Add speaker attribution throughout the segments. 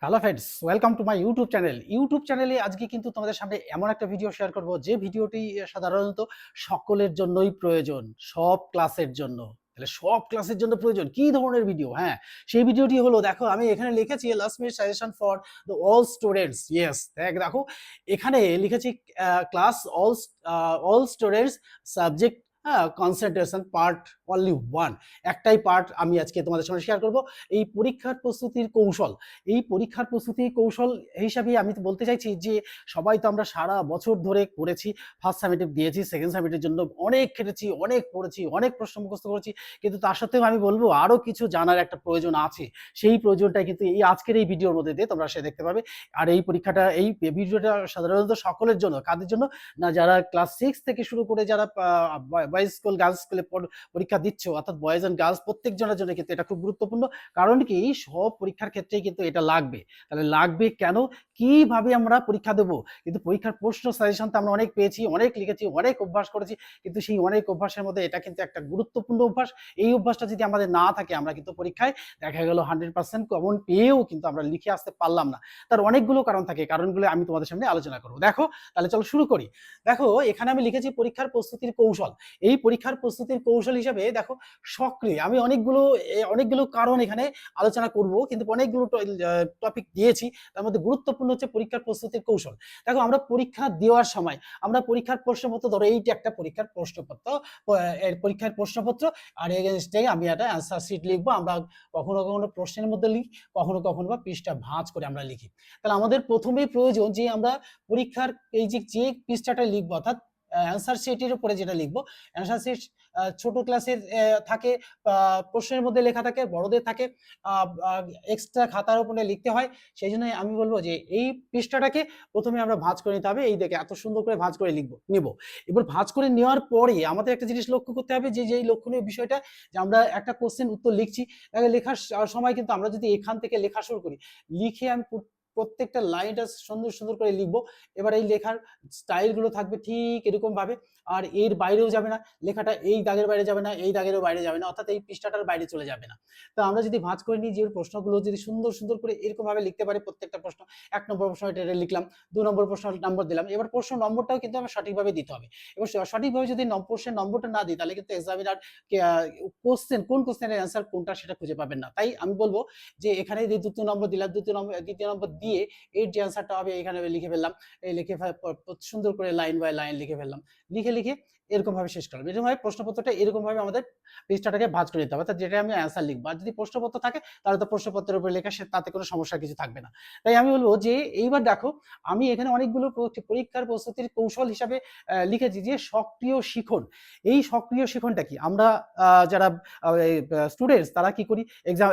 Speaker 1: Hello friends, welcome to my YouTube channel. YouTube চ্যানেলে আজকে কিন্তু তোমাদের সামনে এমন একটা ভিডিও শেয়ার করব, যে ভিডিওটি সাধারণত সকলের জন্যই প্রয়োজন, সব ক্লাসের জন্য। তাহলে সব ক্লাসের জন্য প্রয়োজন কি ধরনের ভিডিও? হ্যাঁ, সেই ভিডিওটি হলো, দেখো আমি এখানে লিখেছি last minute suggestion for the all students. Yes, দেখো এখানে লিখেছি ক্লাস অল স্টুডেন্টস সাবজেক্ট, হ্যাঁ, কনসেন্ট্রেশন পার্ট অনলি ওয়ান। একটাই পার্ট আমি আজকে তোমাদের সঙ্গে শেয়ার করব, এই পরীক্ষার প্রস্তুতির কৌশল। এই পরীক্ষার প্রস্তুতি কৌশল হিসাবে আমি তো বলতে চাইছি যে সবাই তো আমরা সারা বছর ধরে করেছি, ফার্স্ট সামেটিভ দিয়েছি, সেকেন্ড সামেটিভের জন্য অনেক খেটেছি, অনেক পড়েছি, অনেক প্রশ্ন মুখস্থ করেছি, কিন্তু তার সত্ত্বেও আমি বলবো আরও কিছু জানার একটা প্রয়োজন আছে। সেই প্রয়োজনটাই কিন্তু এই আজকের এই ভিডিওর মধ্যে দিয়ে তোমরা সে দেখতে পাবে। আর এই পরীক্ষাটা, এই ভিডিওটা সাধারণত সকলের জন্য, কাদের জন্য না, যারা ক্লাস 6 থেকে শুরু করে যারা বয়েজ স্কুল গার্লস স্কুলে পরীক্ষা দিচ্ছ, অর্থাৎ বয়েজ অ্যান্ড গার্লস প্রত্যেকজনের জন্য কিন্তু এটা খুব গুরুত্বপূর্ণ। কারণ কি, সব পরীক্ষার ক্ষেত্রেই কিন্তু এটা লাগবে। তাহলে লাগবে কেন, কিভাবে আমরা পরীক্ষা দেব? কিন্তু পরীক্ষার প্রশ্ন সাজেশন তো আমরা অনেক পেয়েছি, অনেক লিখেছি, অনেক অভ্যাস করেছি, কিন্তু সেই অনেক অভ্যাসের মধ্যে এটা কিন্তু একটা গুরুত্বপূর্ণ অভ্যাস। এই অভ্যাসটা যদি আমাদের না থাকে, আমরা কিন্তু পরীক্ষায় দেখা গেল 100% কমন পেয়েও কিন্তু আমরা লিখে আসতে পারলাম না। তার অনেকগুলো কারণ থাকে, কারণগুলো আমি তোমাদের সামনে আলোচনা করবো। দেখো, তাহলে চলো শুরু করি। দেখো, এখানে আমি লিখেছি পরীক্ষার প্রস্তুতির কৌশল। এই পরীক্ষার প্রস্তুতির কৌশল হিসাবে দেখো, সক্রিয় আমি অনেকগুলো কারণ এখানে আলোচনা করব, কিন্তু অনেকগুলো টপিক দিয়েছি। তার মধ্যে গুরুত্বপূর্ণ হচ্ছে পরীক্ষার প্রস্তুতির কৌশল। দেখো, আমরা পরীক্ষা দেওয়ার সময় আমরা পরীক্ষার প্রশ্নপত্র, ধরো এইটা একটা পরীক্ষার প্রশ্নপত্র, পরীক্ষার প্রশ্নপত্র, আর এগেনস্টে আমি একটা অ্যান্সার শিট লিখবো। আমরা কখনো কখনো প্রশ্নের মধ্যে লিখি, কখনো কখনো বা পৃষ্ঠা ভাঁজ করে আমরা লিখি। তাহলে আমাদের প্রথমেই প্রয়োজন যে আমরা পরীক্ষার এই যে পৃষ্ঠাটা লিখবো, অর্থাৎ অ্যান্সার শিটের উপরে যেটা লিখবো, অ্যান্সার শিট ছোট ক্লাসের থাকে, প্রশ্নের মধ্যে লেখা থাকে, বড়দের থাকে, এক্সট্রা খাতার উপরে লিখতে হয়। সেই জন্য আমি বলবো যে এই পৃষ্ঠাটাকে প্রথমে আমরা ভাঁজ করে নিতে হবে। এই দেখে এত সুন্দর করে ভাঁজ করে নিব। এবার ভাঁজ করে নেওয়ার পরে আমাদের একটা জিনিস লক্ষ্য করতে হবে, যে যেই লক্ষণীয় বিষয়টা, যে আমরা একটা কোশ্চেন উত্তর লিখছি, তাহলে লেখার সময় কিন্তু আমরা যদি এখান থেকে লেখা শুরু করি, লিখে আমি প্রত্যেকটা লাইনটা সুন্দর সুন্দর করে লিখবো। এবার এই লেখার স্টাইলগুলো থাকবে ঠিক এরকম ভাবে, আর এর বাইরেও যাবে না, লেখাটা এই দাগের বাইরে যাবে না, এই দাগেরও বাইরে যাবে না, অর্থাৎ এই পৃষ্ঠাটার বাইরে চলে যাবে না। তো আমরা যদি ভাঁজ করে নিই, যে প্রশ্নগুলো যদি সুন্দর সুন্দর করে এরকম ভাবে লিখতে পারি, প্রত্যেকটা প্রশ্ন, 1 নম্বর প্রশ্ন এটা লিখলাম, 2 নম্বর প্রশ্ন নম্বর দিলাম, এবার প্রশ্ন নম্বরটাও কিন্তু আমরা সঠিকভাবে দিতে হবে। এবার সঠিকভাবে যদি প্রশ্নের নম্বরটা না দিই, তাহলে কিন্তু এক্সামিনার কোন কোশ্চেনের অ্যান্সার কোনটা সেটা খুঁজে পাবেন না। তাই আমি বলবো যে এখানে যে 2 নম্বর দিলাম, দ্বিতীয় নম্বর দিয়ে এর যে অ্যান্সারটা হবে এখানে লিখে ফেললাম। এই লিখে সুন্দর করে লাইন বাই লাইন লিখে ফেললাম। লিখে এরকম ভাবে শেষ করলাম। এরকম ভাবে প্রশ্নপত্রটা এরকম ভাবে আমাদের পৃষ্ঠাটাকে ভাঁজ করে দিতে হবে, অর্থাৎ যেটা আমি অ্যান্সার লিখবো। আর যদি প্রশ্নপত্র থাকে, তাহলে তো প্রশ্নপত্রের উপরে লেখা, তাতে কোনো সমস্যা কিছু থাকবে না। তাই আমি বলবো যে এইবার দেখো, আমি এখানে অনেকগুলো পরীক্ষার প্রস্তুতির কৌশল হিসাবে লিখেছি যে সক্রিয় শিখন। এই সক্রিয় শিখনটা কি, আমরা যারা স্টুডেন্টস তারা কি করি, এক্সাম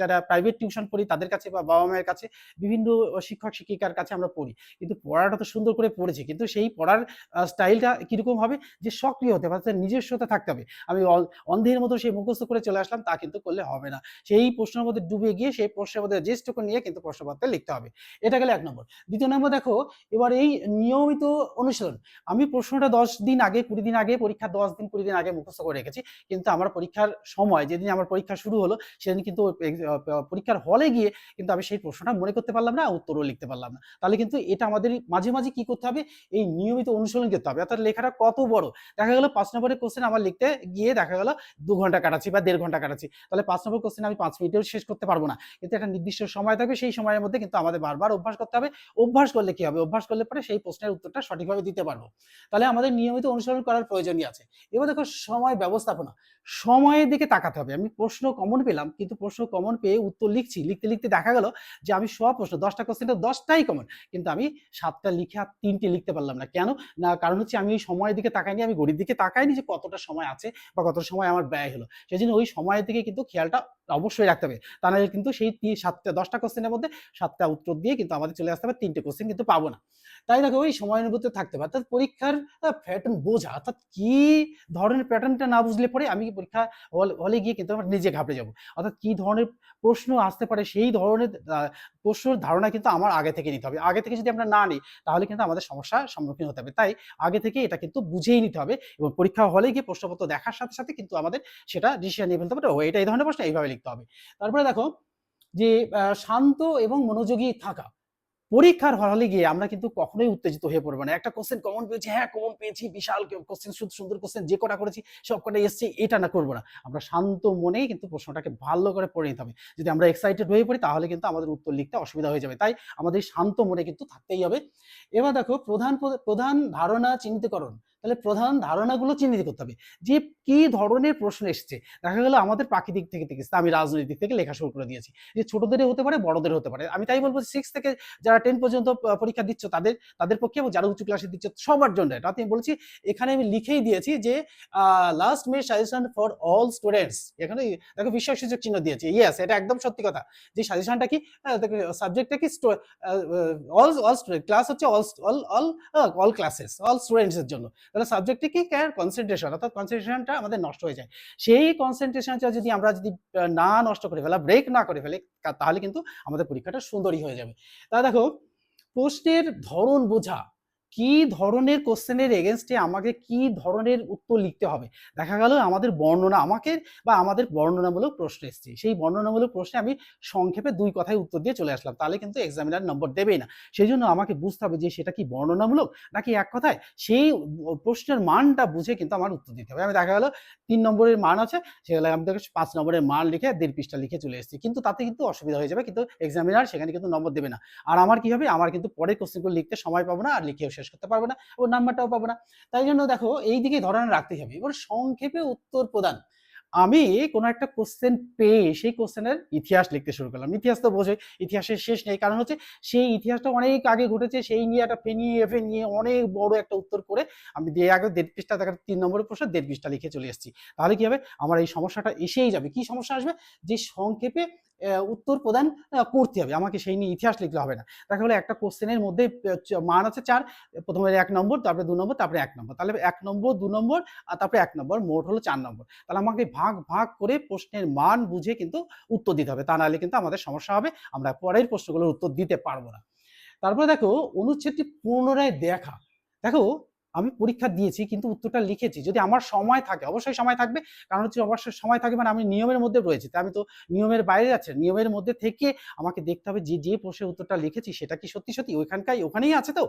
Speaker 1: যারা প্রাইভেট টিউশন পড়ি তাদের কাছে বা বাবা মায়ের কাছে, বিভিন্ন শিক্ষক শিক্ষিকার কাছে আমরা পড়ি, কিন্তু পড়াটা তো সুন্দর করে পড়েছি, কিন্তু সেই পড়ার স্টাইলটা কিরকম হবে, যে সক্রিয় হতে হবে, নিজস্বতা থাকতে হবে। আমি অন্ধের মতো সেই মুখস্থ করে চলে আসলাম, তা কিন্তু করলে হবে না। সেই প্রশ্নের মধ্যে ডুবে গিয়ে সেই প্রশ্নের মধ্যে রেজিস্ট্রেশন নিয়ে কিন্তু প্রশ্নপত্রে লিখতে হবে। এটা গেল 1 নম্বর। দ্বিতীয় নম্বর, দেখো এবার এই নিয়মিত অনুশীলন। আমি প্রশ্নটা 10 দিন আগে, 20 দিন আগে, পরীক্ষা 10 দিন 20 দিন আগে মুখস্থ করে রেখেছি, কিন্তু আমার পরীক্ষার সময়, যেদিন আমার পরীক্ষা শুরু হলো, সেদিন কিন্তু পরীক্ষার হলে গিয়ে কিন্তু আমি সেই প্রশ্নটা মনে করতে পারলাম না, উত্তরও লিখতে পারলাম না। তাহলে কিন্তু এটা আমাদের মাঝে মাঝে কি করতে হবে, এই নিয়মিত অনুশীলন করতে হবে। অর্থাৎ লেখাটা কত বড়, দেখা গেল 5 নম্বরের কোশ্চেন আমার লিখতে গিয়ে দেখা গেল 2 ঘন্টা কাটাচ্ছি বা 1.5 ঘন্টা কাটাচ্ছি, তাহলে 5 নম্বর কোশ্চেন আমি 5 মিনিটেও শেষ করতে পারবো না। কিন্তু একটা নির্দিষ্ট সময় থাকবে, সেই সময়ের মধ্যে কিন্তু আমাদের বারবার অভ্যাস করতে হবে। অভ্যাস করলে কি হবে, অভ্যাস করলে পরে সেই প্রশ্নের উত্তরটা সঠিকভাবে দিতে পারবো। তাহলে আমাদের নিয়মিত অনুসরণ করার প্রয়োজনই আছে। এবার দেখো, সময় ব্যবস্থাপনা। সময়ের দিকে তাকাতে হবে। আমি প্রশ্ন কমন পেলাম, কিন্তু প্রশ্ন কমন পেয়ে উত্তর লিখছি, লিখতে লিখতে দেখা গেল যে আমি সব প্রশ্ন 10টা কোশ্চেনের 10টাই কমন, কিন্তু আমি 7টা লিখে আর 3টে লিখতে পারলাম না। কেন না, কারণ হচ্ছে আমি এই সময়ের দিকে তাকাইনি, আমি ঘড়ির দিকে তাকাইনি যে কতটা সময় আছে বা কতটা সময় আমার ব্যয় হলো। সেজন্য ওই সময়ের দিকে কিন্তু খেয়ালটা অবশ্যই রাখতে হবে। তা নাহলে কিন্তু সেই 10টা কোশ্চেনের মধ্যে 7টা উত্তর দিয়ে কিন্তু আমাদের চলে আসতে হবে 3টে কোশ্চেন কিন্তু পাবো না। তাই দেখো, ওই সময়ের মধ্যে থাকতে হবে। অর্থাৎ পরীক্ষার প্যাটার্ন বোঝা, অর্থাৎ কি ধরনের প্যাটার্নটা না বুঝলে পরে আমি পরীক্ষা হলে গিয়ে কিন্তু আমার নিজে ঘাবড়ে যাবো। অর্থাৎ কি ধরনের প্রশ্ন আসতে পারে, সেই ধরনের প্রশ্নের ধারণা কিন্তু আমার আগে থেকে নিতে হবে। আগে থেকে যদি আমরা না নিই, তাহলে কিন্তু আমাদের সমস্যার সম্মুখীন হতে হবে। তাই আগে থেকে এটা কিন্তু বুঝেই নিতে হবে, এবং পরীক্ষা হলে গিয়ে প্রশ্নপত্র দেখার সাথে সাথে কিন্তু আমাদের সেটা ডিসিশন নিয়ে ফেলতে হবে, ও এটা এই ধরনের প্রশ্ন এইভাবে লিখতে হবে। তারপরে দেখো, যে শান্ত এবং মনোযোগী থাকা। পরীক্ষার হলে গিয়ে আমরা কিন্তু কখনোই উত্তেজিত হয়ে পড়বো না। একটা কোশ্চেন কমন পেয়েছি, হ্যাঁ কমন পেয়েছি, বিশাল কোশ্চেন, সুন্দর কোশ্চেন, যে কটা করেছি সব কটা এসছে, এটা না করবো না। আমরা শান্ত মনেই কিন্তু প্রশ্নটাকে ভালো করে পড়ে নিতে হবে। যদি আমরা এক্সাইটেড হয়ে পড়ি তাহলে কিন্তু আমাদের উত্তর লিখতে অসুবিধা হয়ে যাবে। তাই আমাদের শান্ত মনে কিন্তু থাকতেই হবে। এবার দেখো প্রধান ধারণা চিহ্নিতকরণ। তাহলে প্রধান ধারণাগুলো চিহ্নিত করতে হবে যে কি ধরনের প্রশ্ন এসছে। দেখা গেল আমাদের প্রাকৃতিক থেকে এসছে, আমি রাজনৈতিক থেকে লেখা শুরু করে দিয়েছি, যে ছোটদের হতে পারে, বড়দের হতে পারে। আমি তাই বলবো 6 থেকে যারা 10 পর্যন্ত পরীক্ষা দিচ্ছ তাদের পক্ষে, এবং যারা উঁচু ক্লাসে দিচ্ছ সবার জন্য এটা আমি বলছি। এখানে আমি লিখেই দিয়েছি যে last May suggestion for all students. এখানে দেখো বিস্ময়সূচক চিহ্ন দিয়েছি। ইয়েস, এটা একদম সত্যি কথা। যে সাজেশনটা কি, সাবজেক্টটা কি, অল অল স্টুডেন্ট, ক্লাস হচ্ছে all all all all classes, all students এর জন্য। তাহলে সাবজেক্টে কি, কনসেন্ট্রেশন, অর্থাৎ কনসেন্ট্রেশনটা আমাদের নষ্ট হয়ে যায়। সেই কনসেন্ট্রেশনটা যদি আমরা না নষ্ট করে ফেলা, ব্রেক না করে ফেলে, তাহলে কিন্তু আমাদের পরীক্ষাটা সুন্দরই হয়ে যাবে। তা দেখো, প্রশ্নের ধরন বোঝা, কি ধরনের কোশ্চেনের এগেনস্টে আমাকে কি ধরনের উত্তর লিখতে হবে। দেখা গেল আমাদের বর্ণনা, আমাদের বর্ণনামূলক প্রশ্ন এসছে, সেই বর্ণনামূলক প্রশ্নে আমি সংক্ষেপে 2 কথায় উত্তর দিয়ে চলে আসলাম, তাহলে কিন্তু এক্সামিনার নম্বর দেবেই না। সেই জন্য আমাকে বুঝতে হবে যে সেটা কি বর্ণনামূলক নাকি এক কথায়। সেই প্রশ্নের মানটা বুঝে কিন্তু আমার উত্তর দিতে হবে। আমি দেখা গেল 3 নম্বরের মান আছে, সেগুলো আমি 5 নম্বরের মান লিখে 1.5 পৃষ্ঠা লিখে চলে এসেছি, কিন্তু তাতে কিন্তু অসুবিধা হয়ে যাবে, কিন্তু এক্সামিনার সেখানে কিন্তু নম্বর দেবে না। আর আমার কি হবে, আমার কিন্তু পরের কোশ্চেনগুলো লিখতে সময় পাবো না, আর লিখেও শেষ করতে পারবো না, ও নাম্বারটাও পাবো না। তাই জন্য দেখো এই দিকে ধরন রাখতেই হবে। এবার সংক্ষেপে উত্তর প্রদান। আমি কোনো একটা কোশ্চেন পেয়ে সেই কোশ্চেনের ইতিহাস লিখতে শুরু করলাম। ইতিহাস তো বোঝোই, ইতিহাসের শেষ নেই। কারণ হচ্ছে সেই ইতিহাসটা অনেক আগে ঘটেছে, সেই নিয়ে একটা ফেনিয়ে অনেক বড় একটা উত্তর করে আমি দিয়ে আগে 1.5 পৃষ্ঠা, দেখা 3 নম্বরের প্রশ্ন 1.5 পৃষ্ঠা লিখে চলে এসেছি। তাহলে কি হবে, আমার এই সমস্যাটা এসেই যাবে। কি সমস্যা আসবে, যে সংক্ষেপে উত্তর প্রদান করতে হবে, আমাকে সেই নিয়ে ইতিহাস লিখলে হবে না। দেখা গেলো একটা কোশ্চেনের মধ্যে মান আছে 4, প্রথমে 1 নম্বর, তারপরে 2 নম্বর, তারপরে 1 নম্বর। তাহলে 1 নম্বর, 2 নম্বর আর তারপরে 1 নম্বর, মোট হলো 4 নম্বর। তাহলে আমাকে ভাগ করে প্রশ্নের মান বুঝে কিন্তু উত্তর দিতে হবে, তা নাহলে কিন্তু আমাদের সমস্যা হবে, আমরা পরের প্রশ্নগুলোর উত্তর দিতে পারবো না। তারপরে দেখো, অনুচ্ছেদটি পুনরায় দেখা। দেখো, আমি পরীক্ষা দিয়েছি কিন্তু উত্তরটা লিখেছি, যদি আমার সময় থাকে, অবশ্যই সময় থাকবে, কারণ হচ্ছে অবশ্যই সময় থাকে মানে আমি নিয়মের মধ্যে রয়েছি, তাই আমি তো নিয়মের বাইরে যাচ্ছি, নিয়মের মধ্যে থেকে আমাকে দেখতে হবে যে প্রশ্নের উত্তরটা লিখেছি সেটা কি সত্যি সত্যি ওখানেই আছে, তো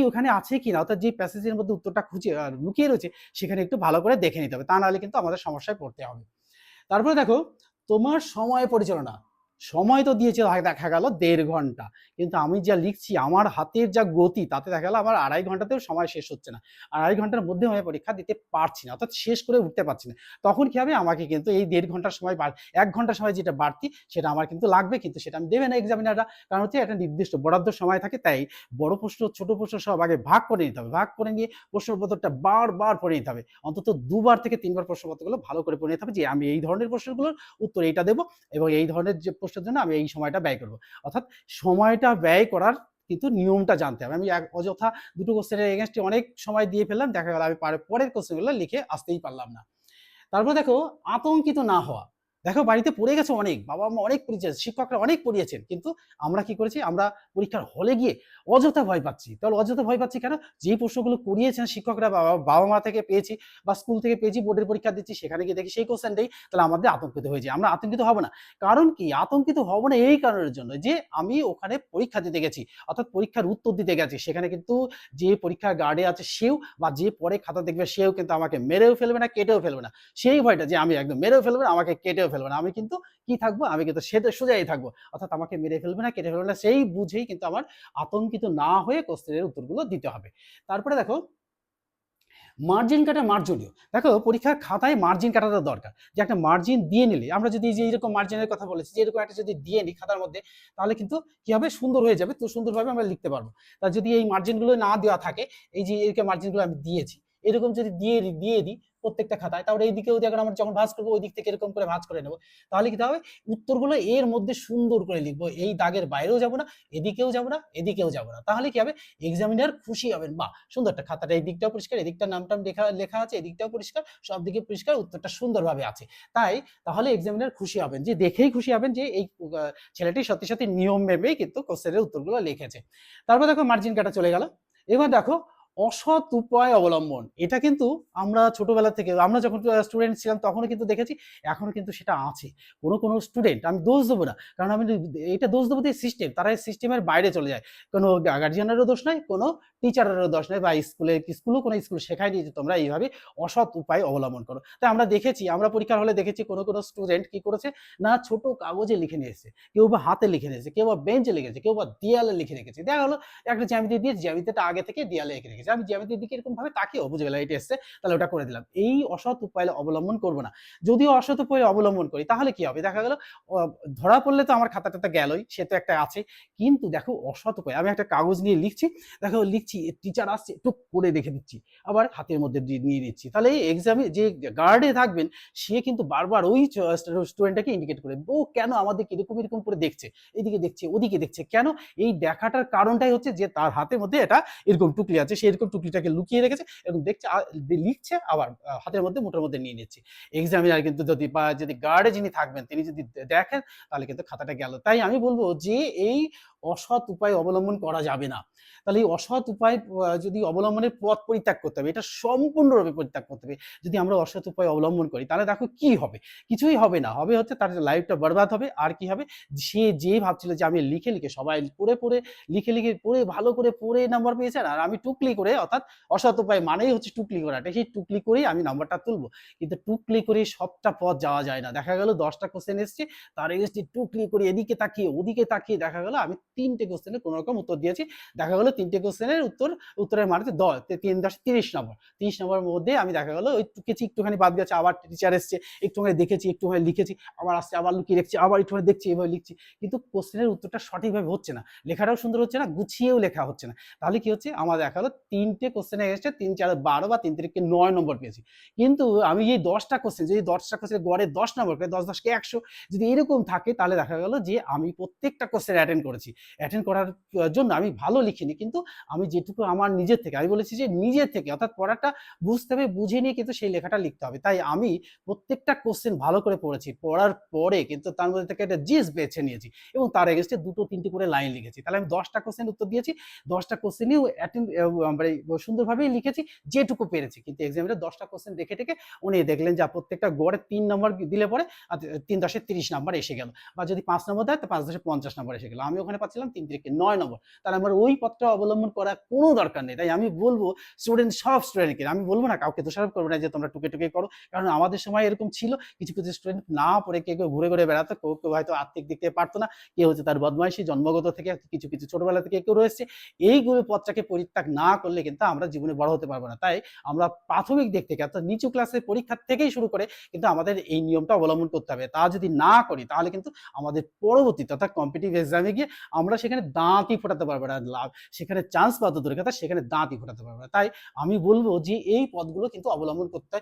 Speaker 1: ওখানে আছে কিনা, অর্থাৎ যে প্যাসেজের মধ্যে উত্তরটা খুঁজে লুকিয়ে রয়েছে সেখানে একটু ভালো করে দেখে নিতে হবে, তা নাহলে কিন্তু আমাদের সমস্যায় পড়তে হবে। তারপরে দেখো, তোমার সময় পরিচালনা। সময় তো দিয়েছে দেখা গেল 1.5 ঘন্টা, কিন্তু আমি যা লিখছি, আমার হাতের যা গতি, তাতে দেখা গেল আমার 2.5 ঘন্টাতেও সময় শেষ হচ্ছে না। 2.5 ঘন্টার মধ্যে আমি পরীক্ষা দিতে পারছি না, অর্থাৎ শেষ করে উঠতে পারছি না। তখন কি হবে, আমাকে কিন্তু এই 1.5 ঘন্টার সময় 1 ঘন্টা সময় যেটা বাড়তি সেটা আমার কিন্তু লাগবে, কিন্তু সেটা আমি দেবে না এক্সামিনাররা। কারণ হচ্ছে একটা নির্দিষ্ট বরাদ্দ সময় থাকে, তাই বড় প্রশ্ন ছোট প্রশ্ন সব আগে ভাগ করে নিতে হবে। ভাগ করে নিয়ে প্রশ্নপত্রটা বারবার পড়ে নিতে হবে, অন্তত 2 বার থেকে 3 বার প্রশ্নপত্রগুলো ভালো করে পড়ে নিতে হবে, যে আমি এই ধরনের প্রশ্নগুলোর উত্তর এইটা দেবো, এবং এই ধরনের যে প্রশ্নের জন্য আমি এই সময়টা ব্যয় করব। অর্থাৎ সময়টা ব্যয় করার কিন্তু নিয়মটা জানতে হবে। আমি অযথা 2টো কোশ্চেনের এগেইনস্টে অনেক সময় দিয়ে ফেললাম, দেখা গেল আমি পরের কোশ্চেনগুলো লিখে আসতেই পারলাম না। তারপর দেখো, আতঙ্কিত না হওয়া। দেখো, বাড়িতে পড়ে গেছে অনেক, বাবা-মা অনেক পড়িয়েছে, শিক্ষকরা অনেক পড়িয়েছেন, কিন্তু আমরা কি করেছি, আমরা পরীক্ষার হলে গিয়ে অযথা ভয় পাচ্ছি। তাহলে অযথা ভয় পাচ্ছি কেন, যে প্রশ্নগুলো করিয়েছেন শিক্ষকরা, বাবা-মা থেকে পেয়েছি বা স্কুল থেকে পেয়েছি, বোর্ডের পরীক্ষা দিচ্ছি, সেখানে গিয়ে দেখি সেই কোশ্চেনটাই, তাহলে আমাদের আতঙ্কিত হয়ে যায়। আমরা আতঙ্কিত হব না। কারণ কি আতঙ্কিত হব না, এই কারণের জন্য যে আমি ওখানে পরীক্ষা দিতে গেছি, অর্থাৎ পরীক্ষার উত্তর দিতে গেছি, সেখানে কিন্তু যে পরীক্ষার গার্ডে আছে সেও, বা যে পরে খাতা দেখবে সেও কিন্তু আমাকে মেরেও ফেলবে না, কেটেও ফেলবে না। সেই ভয়টা, যে আমি একদম মেরেও ফেলবে না, আমাকে কেটেও ফেলবে না, আমি কিন্তু কি থাকবো, আমি কিন্তু সোজাই থাকবো, অর্থাৎ আমাকে মেরে ফেলবে না, কেটে ফেলবে না, সেই বুঝেই কিন্তু আমার আতঙ্কিত না হয়ে কোশ্চেনের উত্তরগুলো দিতে হবে। তারপরে দেখো, মার্জিন কাটা মার্জনীয়। দেখো, পরীক্ষার খাতায় মার্জিন কাটাটা দরকার, যে একটা মার্জিন দিয়ে নিলে, আমরা যদি যে এইরকম মার্জিনের কথা বলেছি, যে এরকম একটা যদি দিয়ে নিই খাতার মধ্যে, তাহলে কিন্তু কি হবে, সুন্দর হয়ে যাবে, তো সুন্দরভাবে আমরা লিখতে পারবো। তা যদি এই মার্জিনগুলো না দেওয়া থাকে, এই যে এরকম মার্জিনগুলো আমি দিয়েছি, এরকম যদি দিয়ে দিই প্রত্যেকটা খাতায়, তাহলে এই দিকেও দেখেন আমরা যখন ভাঁজ করবো, ওই দিক থেকে এরকম করে ভাঁজ করে নেবো, তাহলে কি হবে, উত্তরগুলো এর মধ্যে সুন্দর করে লিখবো, এই দাগের বাইরেও যাবো না, এদিকেও যাবো না, এদিকেও যাবো না। তাহলে কি হবে, এক্সামিনার খুশি হবেন, বাহ সুন্দর একটা খাতাটা, এই দিকটাও পরিষ্কার, এদিকটার নামটাম লেখা আছে, এদিকটাও পরিষ্কার, সব দিকে পরিষ্কার, উত্তরটা সুন্দরভাবে আছে। তাহলে এক্সামিনার খুশি হবেন, যে দেখেই খুশি হবেন যে এই ছেলেটি সত্যি সত্যি নিয়ম ভেবেই কিন্তু কোশ্চেনের উত্তরগুলো লিখেছে। তারপর দেখো, মার্জিন কাটা চলে গেল। এবার দেখো, অসৎ উপায় অবলম্বন। এটা কিন্তু আমরা ছোটবেলা থেকে আমরা যখন স্টুডেন্ট ছিলাম তখনও কিন্তু দেখেছি, এখনো কিন্তু সেটা আছে। কোনো স্টুডেন্ট আমি দোষ দেব না। কারণ আমি এটা দোষ দেব যে সিস্টেম, তারা এই সিস্টেমের বাইরে চলে যায়। কোনো গার্ডিয়ানেরও দোষ নাই, কোনো টিচারেরও দোষ নাই বা স্কুলেও কোনো স্কুল শেখায়নি যে তোমরা এইভাবে অসৎ উপায় অবলম্বন করো। তাই আমরা দেখেছি, আমরা পরীক্ষার হলে দেখেছি কোনো স্টুডেন্ট কি করেছে না ছোট কাগজে লিখে নিয়ে এসেছে। কেউ বা হাতে লিখে নিয়েছে, কেউ বা বেঞ্চে লিখেছে, কেউ বা দেয়ালে লিখে রেখেছে। দেখা গেল একটা জ্যামিতি দিয়ে জ্যামিতিটা আগে থেকে দেয়ালে এঁকে রেখেছি। আমি জ্যামিতির দিকে এরকম ভাবে তাকিয়েও বুঝে গেলাম এটা এসছে, তাহলে ওটা করে দিলাম। এই অসৎ উপায় অবলম্বন করব না। যদিও অসৎ উপায় অবলম্বন করি তাহলে কি হবে? দেখা গেল অ ধরা পড়লে তো আমার খাতা-টাতা গেলই, সে তো একটা আছে। কিন্তু দেখো অসৎ উপায় আমি একটা কাগজ নিয়ে লিখছি, দেখো লিখছি, টিচার আসছে টুক করে রেখে দিচ্ছি। আবার হাতের মধ্যে নিয়ে নিচ্ছি। তাহলে এই এক্সামে যে গার্ডে থাকবেন সে কিন্তু বারবার ওই স্টুডেন্টটাকে ইন্ডিকেট করবে। ও কেন আমাদেরকে এরকম করে দেখছে? এদিকে দেখছে, ওদিকে দেখছে। কেন? এই দেখাটার কারণটাই হচ্ছে যে তার হাতের মধ্যে এটা এরকম টুকলি আছে, সে এরকম টুকলিটাকে লুকিয়ে রেখেছে এবং দেখছে লিখছে আবার হাতের মধ্যে মুঠোর মধ্যে নিয়ে নিচ্ছে। এক্সামিনার কিন্তু যদি গার্ডে যিনি থাকবেন তিনি যদি দেখেন তাহলে কিন্তু খাতাটা গেল। তাই আমি বলব যে এই অসৎ উপায় অবলম্বন করা যাবে না। তাহলে এই অসৎ উপায় যদি অবলম্বনের পথ পরিত্যাগ করতে হবে, এটা সম্পূর্ণরূপে পরিত্যাগ করতে হবে। যদি আমরা অসৎ উপায় অবলম্বন করি তাহলে দেখো কি হবে? কিছুই হবে না। হবে হচ্ছে তার লাইফটা বরবাদ হবে। আর কি হবে? সে যে ভাবছিল যে আমি লিখে সবাই পড়ে লিখে পড়ে ভালো করে পড়ে নাম্বার পেয়েছেন আর আমি টুকলি করে অর্থাৎ অসৎ উপায় মানেই হচ্ছে টুকলি করাটা। সেই টুকলি করেই আমি নাম্বারটা তুলবো। কিন্তু টুকলি করে সবটা পথ যাওয়া যায় না। দেখা গেল ১০ টা কোয়েশ্চেন এসছে, তার এগেইনস্টে টুকলি করে এদিকে তাকিয়ে ওদিকে তাকিয়ে দেখা গেল আমি ৩ টে কোয়েশ্চেনের কোনরকম উত্তর দিয়েছি। দেখা গেল ৩ টে কোয়েশ্চেনের উত্তরের মান হচ্ছে ৩ × ৩০ নম্বর। ৩০ নম্বরের মধ্যে আমি দেখা গেল ওই টুকেছি, একটুখানি বাদ গেছে, আবার টিচার এসছে, একটুখানি দেখেছি, একটুখানি লিখেছি, আবার আসছে, আবার লুকিয়ে রেখেছি, আবার একটুখানি দেখছি, এভাবে লিখছি। কিন্তু কোয়েশ্চেনের উত্তরটা সঠিকভাবে হচ্ছে না। লেখাটাও সুন্দর হচ্ছে না, গুছিয়েও লেখা হচ্ছে না। তাহলে কি হচ্ছে? আমার দেখা গেল ৩ টে কোয়েশ্চেনের এগেইনস্টে ৩ × ৪ = ১২ বা ৩ × ৯ নম্বর পেয়েছি। কিন্তু আমি এই ১০ টা কোয়েশ্চেন, যদি ১০ টা কোয়েশ্চেনের গড়ে ১০ নম্বর করে ১০ × ১০ = ১০০, যদি এরকম থাকে তাহলে দেখা গেল যে আমি প্রত্যেকটা কোয়েশ্চেন অ্যাটেন্ড করেছি। অ্যাটেন্ড করার জন্য আমি ভালো লিখিনি, কিন্তু আমি যেটুকু আমার নিজের থেকে, আমি বলেছি যে নিজের থেকে অর্থাৎ পড়াটা বুঝতে হবে, বুঝে নিয়ে কিন্তু সেই লেখাটা লিখতে হবে। তাই আমি প্রত্যেকটা কোয়েশ্চেন ভালো করে পড়েছি। পড়ার পরে কিন্তু তার মধ্যে থেকে একটা জিস্ট বেছে নিয়েছি এবং তার এগেইনস্টে ২টো ৩টি করে লাইন লিখেছি। তাহলে আমি ১০ টা কোয়েশ্চেন উত্তর দিয়েছি। ১০ টা কোয়েশ্চেনেও মানে সুন্দরভাবেই লিখেছি যেটুকু পেরেছি। কিন্তু এক্সামিনার ১০ টা কোয়েশ্চেন দেখে টেকে উনি দেখলেন যে প্রত্যেকটা গড়ে ৩ নম্বর দিলে পরে ৩ × ৩০ নাম্বার এসে গেল। বা যদি ৫ নম্বর দেয় তো ৫ × ৫০ নাম্বার এসে গেল। আমি ওখানে পাচ্ছিলাম ৩ × ৯ নম্বর। তাহলে আমার ওই পথটা অবলম্বন করার কোনো দরকার নেই। তাই আমি বলব সব স্টুডেন্টকে, আমি বলব না, কাউকে দোষারোপ করব না যে তোমরা টুকে করো। কারণ আমাদের সময় এরকম ছিল। কিছু স্টুডেন্ট না পড়ে কেউ ঘুরে বেড়াতো। কেউ হয়তো আর্থিক দিক থেকে পারত না। কেউ হচ্ছে তার বদমাইশি জন্মগত থেকে, কিছু ছোটবেলা থেকে কেউ রয়েছে। এইগুলো পথটাকে পরিত্যাগ না করলে কিন্তু আমরা জীবনে বড় হতে পারবো না। তাই আমরা প্রাথমিক দিক থেকে অর্থাৎ নিচু ক্লাসের পরীক্ষার থেকেই শুরু করে কিন্তু আমাদের এই নিয়মটা অবলম্বন করতে হবে। তা যদি না করি তাহলে কিন্তু আমাদের পরবর্তীতে অর্থাৎ কম্পিটিটিভ এক্সামে গিয়ে আমরা সেখানে দাঁতই ফোটাতে পারবো না। সেখানে চান্স পাওয়া তো দূরের কথা, সেখানে দাঁতই ফোটাতে পারবো না। তাই আমি বলব যে এই পথগুলো কিন্তু অবলম্বন করতে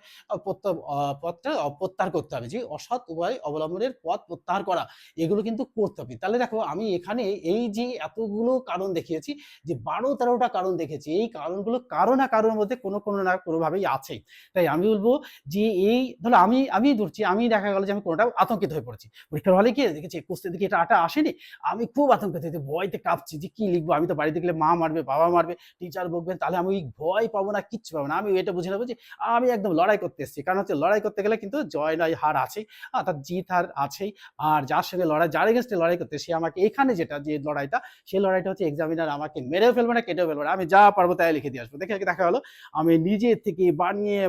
Speaker 1: পথটা প্রত্যাহার করতে হবে। যে অসৎ উপায় অবলম্বনের পথ প্রত্যাহার করা, এগুলো কিন্তু করতে হবে। তাহলে দেখো আমি এখানে এই যে এতগুলো কারণ দেখিয়েছি, যে ১২-১৩ টা কারণ দেখেছি, এই কারণগুলো কারো না কারোর মধ্যে কোনো না কোনোভাবেই আছেই। তাই আমি বলব যে এই ধরো আমি ধরছি, আমি দেখা গেল যে আমি কোনটা আতঙ্কিত হয়ে পড়েছি। পরীক্ষার হলে গিয়ে দেখেছি কোশ্চেন দেখি এটা আসেনি। আমি খুব আতঙ্কিত হয়েছি, ভয়তে কাঁপছি যে কি লিখবো? আমি তো বাড়িতে গেলে মা মারবে, বাবা মারবে, টিচার বকবেন। তাহলে আমি ভয় পাবো না, কিচ্ছু পাবো না। আমি এটা বুঝে নেবো যে আমি একদম লড়াই করতে এসেছি। কারণ হচ্ছে লড়াই করতে গেলে কিন্তু জয় নয় হার আছেই। অর্থাৎ জিত হার আছেই। আর যার সঙ্গে যার এগেইনস্টে লড়াই করতে, সে আমাকে এখানে যে লড়াইটা, সেই লড়াইটা হচ্ছে এক্সামিনার আমাকে মেরেও ফেলবে না, কেটেও ফেলবে না। আমি যা পারবো তাই লিখে দিয়ে আসবো। দেখা গেল আমি নিজে থেকে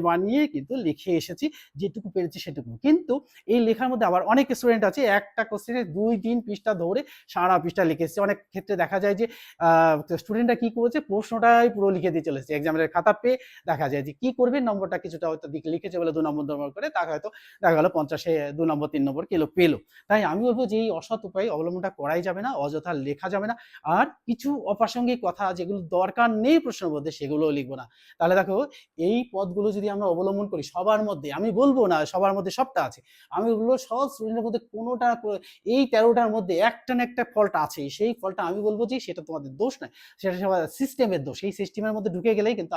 Speaker 1: বানিয়ে কিন্তু লিখে এসেছি, যেটুকু পেরেছি সেটুকু। কিন্তু এই লেখার মধ্যে আবার অনেক স্টুডেন্ট আছে একটা কোশ্চেনে ২-৩ পৃষ্ঠা ধরে সারা পৃষ্ঠা লিখে এসেছে। অনেক ক্ষেত্রে দেখা যায় যে স্টুডেন্টরা কি করেছে, প্রশ্নটাই পুরো লিখে দিয়ে চলে এসেছে। এক্সামিনারের খাতা পেয়ে দেখা যায় যে কি করবে, নম্বরটা কিছুটা হয়তো লিখেছে বলে ২ নম্বর করে, তাকে হয়তো দেখা গেল ৫০-এ ২ নম্বর ৩ নম্বর পেলো। তাই আমি বলব যে এই অসৎ উপায় অবলম্বনটা করাই যাবে না, অযথা লেখা যাবে না। আর কিছু অপ্রাসঙ্গিক কথা যেগুলো দরকার নেই প্রশ্নের মধ্যে, সেগুলোও লিখবো না। তাহলে দেখো এই পথগুলো যদি আমরা অবলম্বন করি সবার মধ্যে, আমি বলবো না সবার মধ্যে সবটা আছে, আমি বলবো সব স্টুডেন্টের মধ্যে কোনোটা, এই ১৩ টার মধ্যে একটা না একটা ফল্ট আছেই। সেই ফলটা আমি বলব যে সেটা তোমাদের দোষ নয়, সেটা সবার সিস্টেমের দোষ। এই সিস্টেমের মধ্যে ঢুকে গেলেই কিন্তু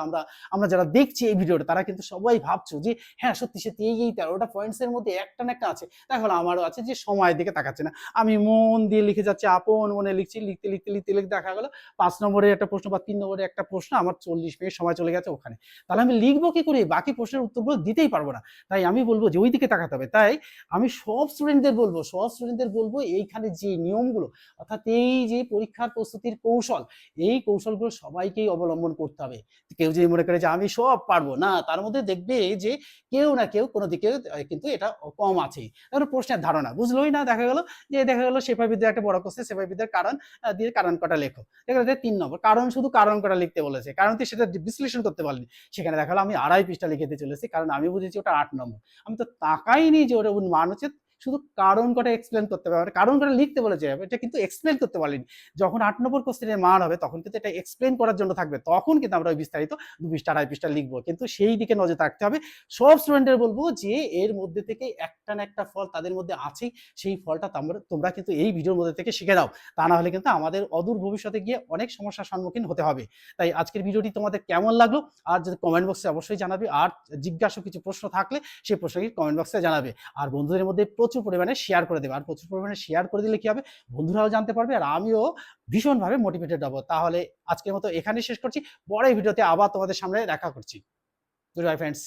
Speaker 1: আমরা যারা দেখছি এই ভিডিওটা তারা কিন্তু সবাই ভাবছো যে হ্যাঁ সত্যি সত্যি এই 13টা পয়েন্টসের মধ্যে একটা না একটা আছে। দেখো না আমারও আছে যে সময়ের দিকে তাকাচ্ছে না। আমি মন দিয়ে লিখে যাচ্ছি, আপন মনে লিখছি, লিখতে দেখা গেল 5 নম্বরের একটা প্রশ্ন বা 3 নম্বরের একটা প্রশ্ন আমার 40 মিনিট সময় চলে গেছে ওখানে। তাহলে আমি লিখবো কি করে? বাকি প্রশ্নের উত্তরগুলো দিতেই পারবো না। তাই আমি বলব যে ওই দিকে তাকাতে হবে। তাই আমি সব স্টুডেন্টদের বলবো এইখানে যে নিয়মগুলো, অর্থাৎ এই যে পরীক্ষার প্রস্তুতির কৌশল, এই কৌশলগুলো সবাইকেই অবলম্বন করতে হবে। কেউ যদি মনে করে যে আমি সব পারবো, না, তার মধ্যে দেখবে যে কেউ না কেউ কোনো দিকে কিন্তু এটা কম আছেই। ধরো প্রশ্নের ধারণা বুঝলোই না, দেখা গেল সেপাই বিদ্যার একটা বড় কোশ্চেন, সেপাই বিদ্যার কারণ দিয়ে কারণ কটা লেখো। দেখা গেল 3 নম্বর কারণ, শুধু কারণ কটা লিখতে বলেছে, কারণ তুই সেটা বিশ্লেষণ করতে পারলি। সেখানে দেখা গেল আমি 2.5 পৃষ্ঠা লিখে দিয়ে চলেছি, কারণ আমি বুঝেছি ওটা 8 নম্বর। আমি তো তাকাইনি যে ওটা মান হচ্ছে শুধু কারণ কটা এক্সপ্লেন করতে পারবে, কারণ কটা লিখতে বলেছে, এটা কিন্তু এক্সপ্লেন করতে পারলিনি। যখন 8 নম্বর কোশ্চেনের মান হবে তখন কিন্তু এটা এক্সপ্লেন করার জন্য থাকবে, তখন কিন্তু আমরা ওই বিস্তারিত 2 পৃষ্ঠা 2.5 পৃষ্ঠা লিখবো। কিন্তু সেই দিকে নজর রাখতে হবে। সব স্টুডেন্টের বলবো যে এর মধ্যে থেকে একটা না একটা ফল তাদের মধ্যে আছেই, সেই ফলটা তোমরা কিন্তু এই ভিডিওর মধ্যে থেকে শিখে দাও। তা না হলে কিন্তু আমাদের অদূর ভবিষ্যতে গিয়ে অনেক সমস্যার সম্মুখীন হতে হবে। তাই আজকের ভিডিওটি তোমাদের কেমন লাগলো আর যদি কমেন্ট বক্সে অবশ্যই জানাবে, আর জিজ্ঞাসা কিছু প্রশ্ন থাকলে সেই প্রশ্নটি কমেন্ট বক্সে জানাবে। আর বন্ধুদের মধ্যে প্রচুর পরিমাণে শেয়ার করে দেবে, আর প্রচুর পরিমাণে শেয়ার করে দিলে কি হবে, বন্ধুরাও জানতে পারবে আর আমিও ভীষণভাবে মোটিভেটেড হব। তাহলে আজকের মতো এখানেই শেষ করছি, পরের ভিডিওতে আবার তোমাদের সামনে দেখা করছি। Good bye friends.